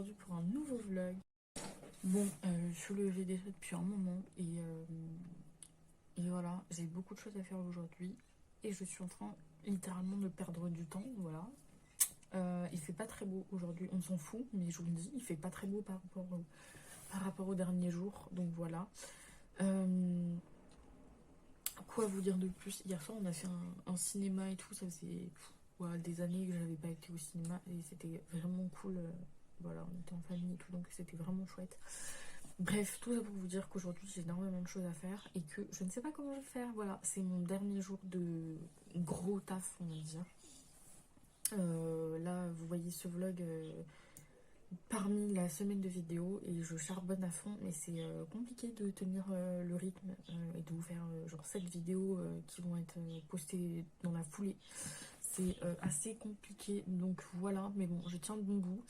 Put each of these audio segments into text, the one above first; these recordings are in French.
aujourd'hui pour un nouveau vlog. Bon, je suis levée déjà depuis un moment et voilà, j'ai beaucoup de choses à faire aujourd'hui et je suis en train littéralement de perdre du temps, voilà. Il fait pas très beau aujourd'hui, on s'en fout, mais je vous le dis, il fait pas très beau par rapport aux derniers jours, donc voilà. Quoi vous dire de plus? Hier soir, on a fait un cinéma et tout, ça faisait voilà, des années que j'avais pas été au cinéma et c'était vraiment cool. Voilà, on était en famille et tout, donc c'était vraiment chouette. Bref, tout ça pour vous dire qu'aujourd'hui j'ai énormément de choses à faire et que je ne sais pas comment je vais faire. Voilà, c'est mon dernier jour de gros taf, on va dire. Là, vous voyez ce vlog parmi la semaine de vidéos et je charbonne à fond, mais c'est compliqué de tenir le rythme et de vous faire genre 7 vidéos qui vont être postées dans la foulée. C'est assez compliqué, donc voilà, mais bon, je tiens de bon bout.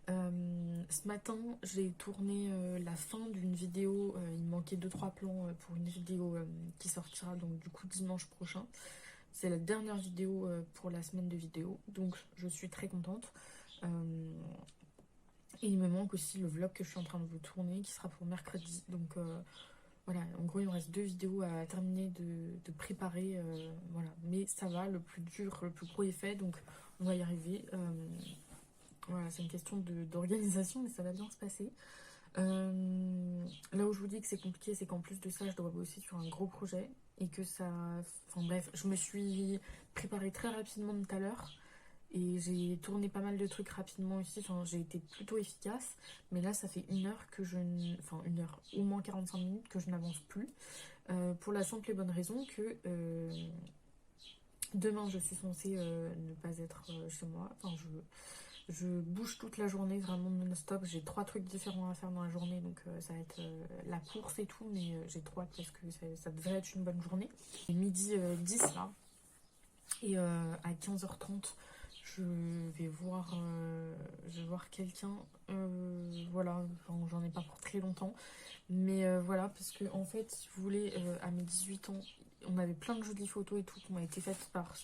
Ce matin, j'ai tourné la fin d'une vidéo. Il me manquait 2-3 plans pour une vidéo qui sortira donc du coup dimanche prochain. C'est la dernière vidéo pour la semaine de vidéo, donc je suis très contente. Et il me manque aussi le vlog que je suis en train de vous tourner qui sera pour mercredi. Donc voilà, en gros il me reste 2 vidéos à terminer de préparer. Voilà, mais ça va, le plus dur, le plus gros est fait, donc on va y arriver. Voilà, c'est une question d'organisation, mais ça va bien se passer. Là où je vous dis que c'est compliqué, c'est qu'en plus de ça, je dois bosser sur un gros projet et que ça... Enfin bref, je me suis préparée très rapidement tout à l'heure et j'ai tourné pas mal de trucs rapidement aussi. Enfin, j'ai été plutôt efficace, mais là, ça fait 1 heure que je... Enfin, 1 heure, au moins 45 minutes que je n'avance plus. Pour la simple et bonne raison que... demain, je suis censée ne pas être chez moi. Enfin, je bouge toute la journée, vraiment non-stop. J'ai 3 trucs différents à faire dans la journée, donc ça va être la course et tout, mais j'ai trop hâte parce que ça devrait être une bonne journée. Et midi 10 là, et à 15h30, je vais voir quelqu'un. Voilà, enfin, j'en ai pas pour très longtemps, mais voilà, parce que en fait, si vous voulez, à mes 18 ans, on avait plein de jolies photos et tout qui m'ont été faites par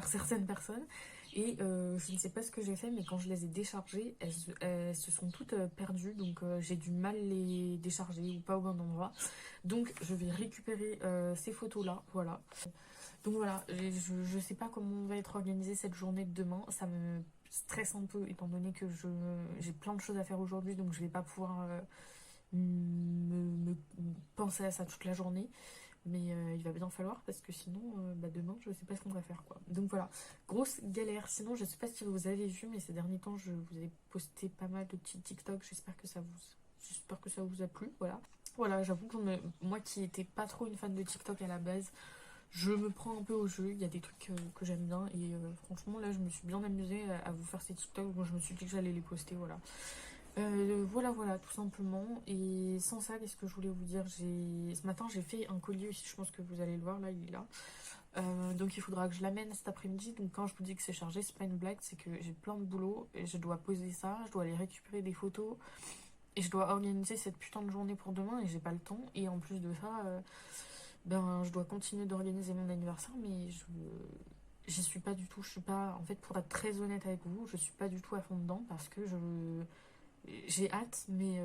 certaines personnes. Et je ne sais pas ce que j'ai fait, mais quand je les ai déchargées, elles se sont toutes perdues. Donc j'ai du mal les décharger ou pas au bon endroit. Donc je vais récupérer ces photos-là. Voilà. Donc voilà, je sais pas comment va être organisée cette journée de demain. Ça me stresse un peu étant donné que j'ai plein de choses à faire aujourd'hui. Donc je vais pas pouvoir me penser à ça toute la journée. Mais il va bien falloir parce que sinon, demain, je sais pas ce qu'on va faire quoi. Donc voilà, grosse galère. Sinon, je sais pas si vous avez vu, mais ces derniers temps, je vous ai posté pas mal de petits TikTok. J'espère que ça vous a plu. Voilà. Voilà, j'avoue que moi qui étais pas trop une fan de TikTok à la base, je me prends un peu au jeu. Il y a des trucs que j'aime bien et franchement, là, je me suis bien amusée à vous faire ces TikTok. Bon, je me suis dit que j'allais les poster. Voilà. Voilà, tout simplement. Et sans ça, qu'est-ce que je voulais vous dire? Ce matin, j'ai fait un collier aussi, je pense que vous allez le voir, là, il est là. Donc il faudra que je l'amène cet après-midi. Donc quand je vous dis que c'est chargé, c'est pas une blague, c'est que j'ai plein de boulot et je dois poser ça, je dois aller récupérer des photos et je dois organiser cette putain de journée pour demain et j'ai pas le temps. Et en plus de ça, je dois continuer d'organiser mon anniversaire, mais j'y suis pas du tout. Je suis pas, en fait, pour être très honnête avec vous, je suis pas du tout à fond dedans parce que j'ai hâte, mais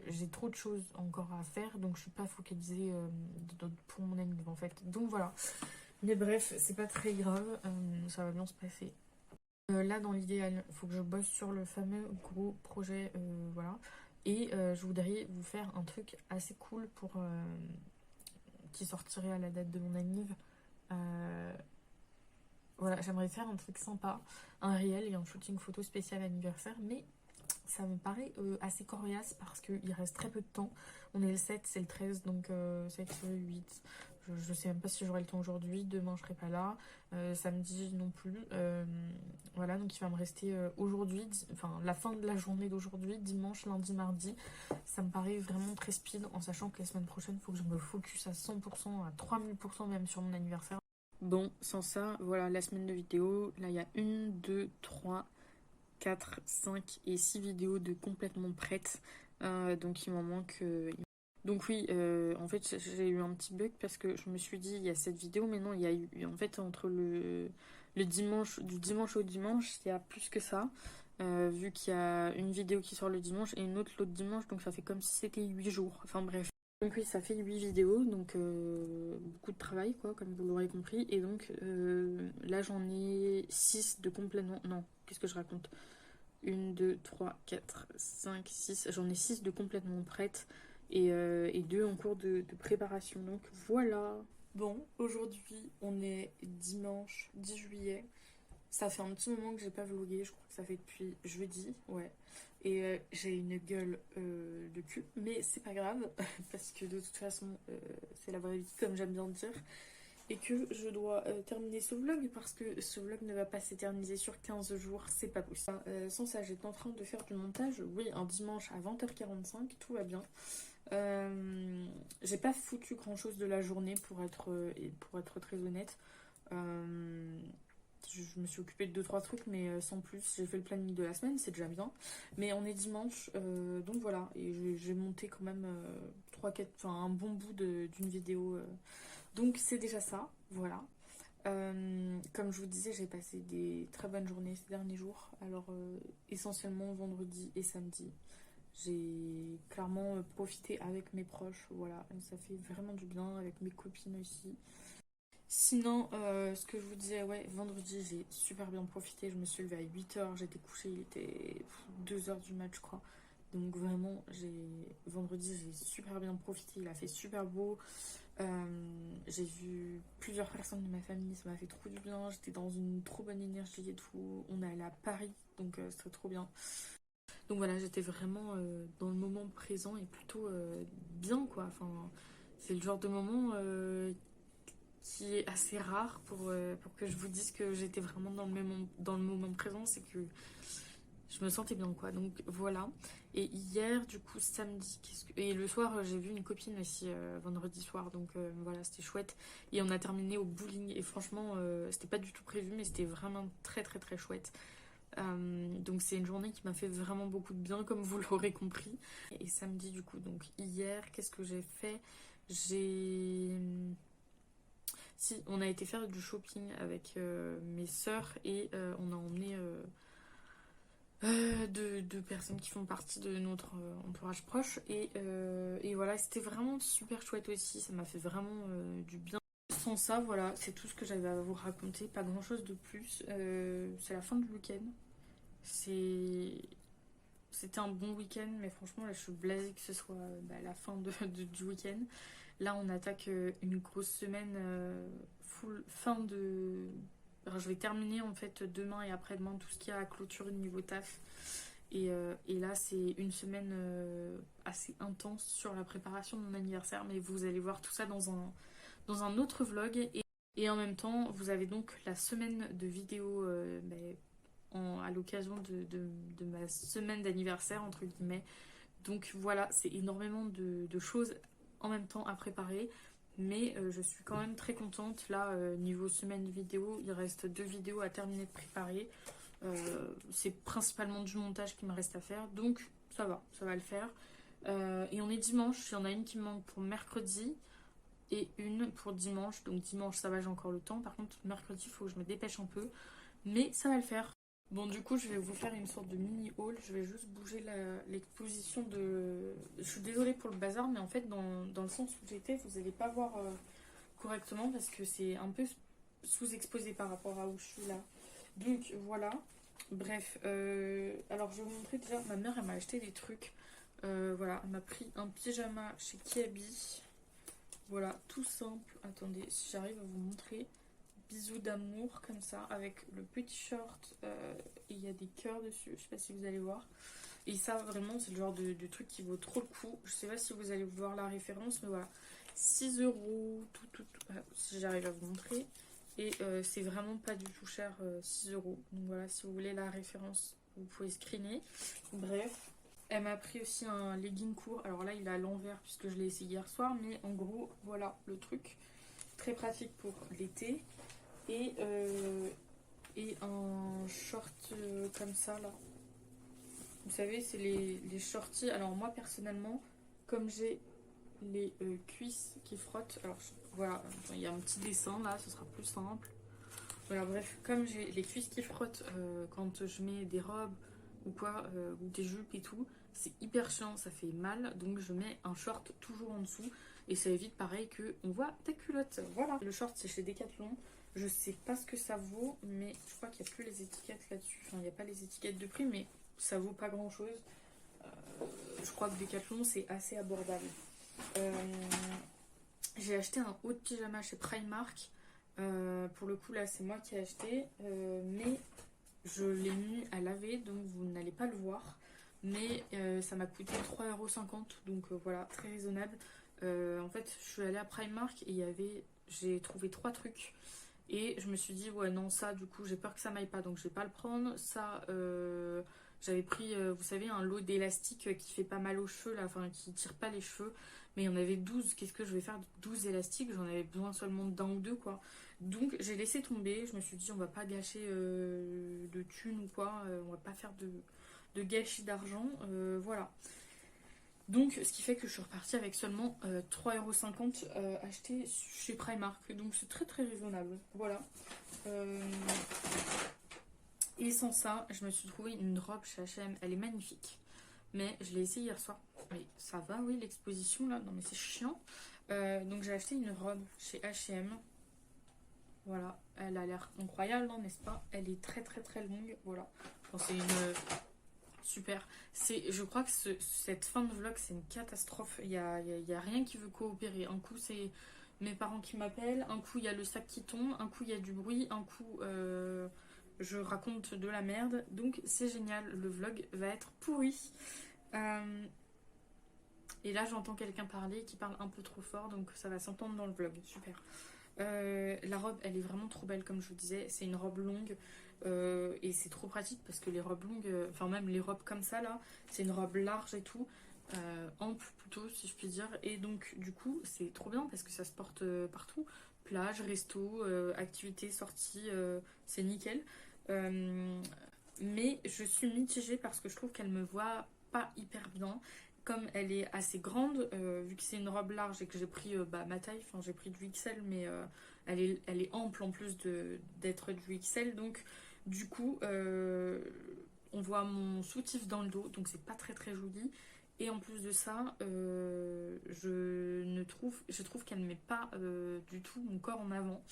j'ai trop de choses encore à faire, donc je suis pas focalisée pour mon anniversaire en fait. Donc voilà. Mais bref, c'est pas très grave, ça va bien se passer. Là, dans l'idéal, il faut que je bosse sur le fameux gros projet, voilà. Et je voudrais vous faire un truc assez cool pour qui sortirait à la date de mon anniv. Voilà, j'aimerais faire un truc sympa, un réel et un shooting photo spécial anniversaire, mais ça me paraît assez coriace parce qu'il reste très peu de temps. On est le 7, c'est le 13, donc 7, 8. Je sais même pas si j'aurai le temps aujourd'hui. Demain, je serai pas là. Samedi non plus. Voilà, donc il va me rester aujourd'hui, enfin la fin de la journée d'aujourd'hui, dimanche, lundi, mardi. Ça me paraît vraiment très speed en sachant que la semaine prochaine, il faut que je me focus à 100%, à 3000% même sur mon anniversaire. Bon, sans ça, voilà la semaine de vidéo. Là, il y a 1, 2, 3. 4, 5 et 6 vidéos de complètement prêtes. Donc il m'en manque. Donc oui, en fait j'ai eu un petit bug parce que je me suis dit il y a cette vidéo, mais non, il y a eu en fait entre le dimanche, du dimanche au dimanche, il y a plus que ça. vu qu'il y a une vidéo qui sort le dimanche et une autre l'autre dimanche, donc ça fait comme si c'était 8 jours. Enfin bref. Donc oui, ça fait 8 vidéos, donc beaucoup de travail, quoi, comme vous l'aurez compris. Et donc là, j'en ai 6 de complètement... Non, qu'est-ce que je raconte? 1, 2, 3, 4, 5, 6. J'en ai 6 de complètement prêtes et 2 en cours de préparation. Donc voilà. Bon, aujourd'hui, on est dimanche 10 juillet. Ça fait un petit moment que j'ai pas vlogué, je crois que ça fait depuis jeudi, ouais. Et j'ai une gueule de cul, mais c'est pas grave, parce que de toute façon, c'est la vraie vie, comme j'aime bien dire. Et que je dois terminer ce vlog, parce que ce vlog ne va pas s'éterniser sur 15 jours, c'est pas possible. Sans ça, j'étais en train de faire du montage, oui, un dimanche à 20h45, tout va bien. J'ai pas foutu grand chose de la journée pour être très honnête. Je me suis occupée de 2-3 trucs, mais sans plus. J'ai fait le planning de la semaine, c'est déjà bien. Mais on est dimanche, donc voilà. Et j'ai monté quand même 3-4, enfin un bon bout d'une vidéo. Donc c'est déjà ça, voilà. Comme je vous disais, j'ai passé des très bonnes journées ces derniers jours. Alors essentiellement vendredi et samedi. J'ai clairement profité avec mes proches, voilà. Ça fait vraiment du bien avec mes copines aussi. Sinon, ce que je vous disais, ouais, vendredi, j'ai super bien profité. Je me suis levée à 8h, j'étais couchée, il était 2h du match, je crois. Donc vraiment, vendredi, j'ai super bien profité. Il a fait super beau. J'ai vu plusieurs personnes de ma famille, ça m'a fait trop du bien. J'étais dans une trop bonne énergie et tout. On est allé à Paris, donc c'était trop bien. Donc voilà, j'étais vraiment dans le moment présent et plutôt bien, quoi. Enfin, c'est le genre de moment qui est assez rare pour que je vous dise que j'étais vraiment dans le moment présent, c'est que je me sentais bien, quoi. Donc voilà. Et hier, du coup, samedi, et le soir, j'ai vu une copine aussi vendredi soir, donc voilà, c'était chouette. Et on a terminé au bowling, et franchement, c'était pas du tout prévu, mais c'était vraiment très très très chouette. Donc c'est une journée qui m'a fait vraiment beaucoup de bien, comme vous l'aurez compris. Et samedi, du coup, donc hier, qu'est-ce que j'ai fait? J'ai... Si, on a été faire du shopping avec mes sœurs et on a emmené deux personnes qui font partie de notre entourage proche. Et voilà, c'était vraiment super chouette aussi. Ça m'a fait vraiment du bien. Sans ça, voilà, c'est tout ce que j'avais à vous raconter. Pas grand-chose de plus. C'est la fin du week-end. C'était un bon week-end, mais franchement, là, je suis blasée que ce soit la fin du week-end. Là, on attaque une grosse semaine full fin de... Alors, je vais terminer en fait demain et après-demain tout ce qu'il y a à clôturer niveau taf. Et là, c'est une semaine assez intense sur la préparation de mon anniversaire, mais vous allez voir tout ça dans un autre vlog. Et en même temps, vous avez donc la semaine de vidéos à l'occasion de ma semaine d'anniversaire, entre guillemets. Donc voilà, c'est énormément de choses en même temps à préparer. Mais je suis quand même très contente. Là, niveau semaine vidéo, il reste 2 vidéos à terminer de préparer. C'est principalement du montage qui me reste à faire. Donc ça va le faire. Et on est dimanche. Il y en a une qui me manque pour mercredi et une pour dimanche. Donc dimanche, ça va, j'ai encore le temps. Par contre, mercredi, il faut que je me dépêche un peu. Mais ça va le faire. Bon, du coup, je vais vous faire une sorte de mini haul. Je vais juste bouger l'exposition de... Je suis désolée pour le bazar, mais en fait, dans le sens où j'étais, vous n'allez pas voir correctement parce que c'est un peu sous-exposé par rapport à où je suis là. Donc, voilà. Bref, alors je vais vous montrer déjà, ma mère, elle m'a acheté des trucs. Voilà, elle m'a pris un pyjama chez Kiabi. Voilà, tout simple. Attendez, si j'arrive à vous montrer. Bisous d'amour comme ça avec le petit short et il y a des cœurs dessus, je sais pas si vous allez voir. Et ça vraiment c'est le genre de truc qui vaut trop le coup. Je sais pas si vous allez voir la référence, mais voilà, 6 euros tout, si j'arrive à vous montrer. Et c'est vraiment pas du tout cher, 6 euros. Donc voilà, si vous voulez la référence, vous pouvez screener. Bref, elle m'a pris aussi un legging court. Alors là il est à l'envers puisque je l'ai essayé hier soir, mais en gros voilà le truc. Très pratique pour l'été. Et, et un short comme ça là. Vous savez, c'est les shorties. Alors moi personnellement, comme j'ai les cuisses qui frottent, alors voilà, il y a un petit dessin là, ce sera plus simple. Voilà, bref, comme j'ai les cuisses qui frottent quand je mets des robes, ou quoi, ou des jupes et tout, c'est hyper chiant, ça fait mal, donc je mets un short toujours en dessous et ça évite pareil que on voit ta culotte. Voilà. Le short c'est chez Decathlon. Je sais pas ce que ça vaut, mais je crois qu'il n'y a plus les étiquettes là-dessus. Enfin, il n'y a pas les étiquettes de prix, mais ça vaut pas grand-chose. Je crois que Decathlon c'est assez abordable. J'ai acheté un haut de pyjama chez Primark. Pour le coup là c'est moi qui ai acheté, mais je l'ai mis à laver donc vous n'allez pas le voir. Mais ça m'a coûté 3,50 €, donc voilà, très raisonnable. En fait je suis allée à Primark et j'ai trouvé 3 trucs. Et je me suis dit, ouais, non, ça, du coup, j'ai peur que ça m'aille pas, donc je vais pas le prendre. Ça, j'avais pris, vous savez, un lot d'élastiques qui fait pas mal aux cheveux, là, enfin, qui tire pas les cheveux. Mais il y en avait 12. Qu'est-ce que je vais faire de 12 élastiques? J'en avais besoin seulement d'un ou deux, quoi. Donc, j'ai laissé tomber. Je me suis dit, on va pas gâcher de thunes ou quoi. On va pas faire de gâchis d'argent. Voilà. Donc, ce qui fait que je suis repartie avec seulement 3,50 € achetés chez Primark. Donc, c'est très très raisonnable. Voilà. Euh, Et sans ça, je me suis trouvé une robe chez H&M. Elle est magnifique. Mais je l'ai essayée hier soir. Mais ça va, oui, l'exposition là. Non, mais c'est chiant. Donc, j'ai acheté une robe chez H&M. Voilà. Elle a l'air incroyable, non, n'est-ce pas? Elle est très très très longue. Voilà. Enfin, c'est une. Super. Je crois que cette fin de vlog, c'est une catastrophe. Il y a rien qui veut coopérer. Un coup, c'est mes parents qui m'appellent. Un coup, il y a le sac qui tombe. Un coup, il y a du bruit. Un coup, je raconte de la merde. Donc, c'est génial. Le vlog va être pourri. Et là, j'entends quelqu'un parler qui parle un peu trop fort. Donc, ça va s'entendre dans le vlog. Super. La robe, elle est vraiment trop belle, comme je vous disais. C'est une robe longue. Et c'est trop pratique parce que les robes longues, enfin même les robes comme ça là, c'est une robe large et tout, ample plutôt si je puis dire. Et donc du coup c'est trop bien parce que ça se porte partout, plage, resto, activité, sortie, c'est nickel. Mais je suis mitigée parce que je trouve qu'elle me voit pas hyper bien. Comme elle est assez grande, vu que c'est une robe large et que j'ai pris ma taille, enfin j'ai pris du XL, mais elle est ample en plus d'être du XL, donc du coup on voit mon soutif dans le dos, donc c'est pas très très joli. Et en plus de ça, je trouve qu'elle ne met pas du tout mon corps en avant.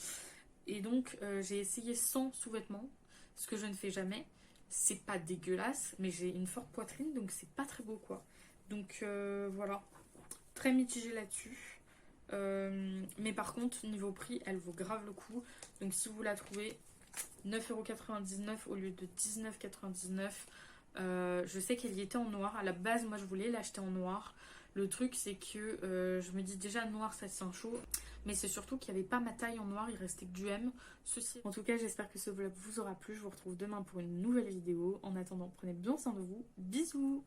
Et donc j'ai essayé sans sous-vêtements, ce que je ne fais jamais. C'est pas dégueulasse, mais j'ai une forte poitrine, donc c'est pas très beau quoi. Donc voilà, très mitigée là-dessus. Mais par contre, niveau prix, elle vaut grave le coup. Donc si vous la trouvez, 9,99 € au lieu de 19,99 €. Je sais qu'elle y était en noir. À la base, moi, je voulais l'acheter en noir. Le truc, c'est que je me dis déjà noir, ça sent chaud. Mais c'est surtout qu'il n'y avait pas ma taille en noir, il restait que du M. En tout cas, j'espère que ce vlog vous aura plu. Je vous retrouve demain pour une nouvelle vidéo. En attendant, prenez bien soin de vous. Bisous!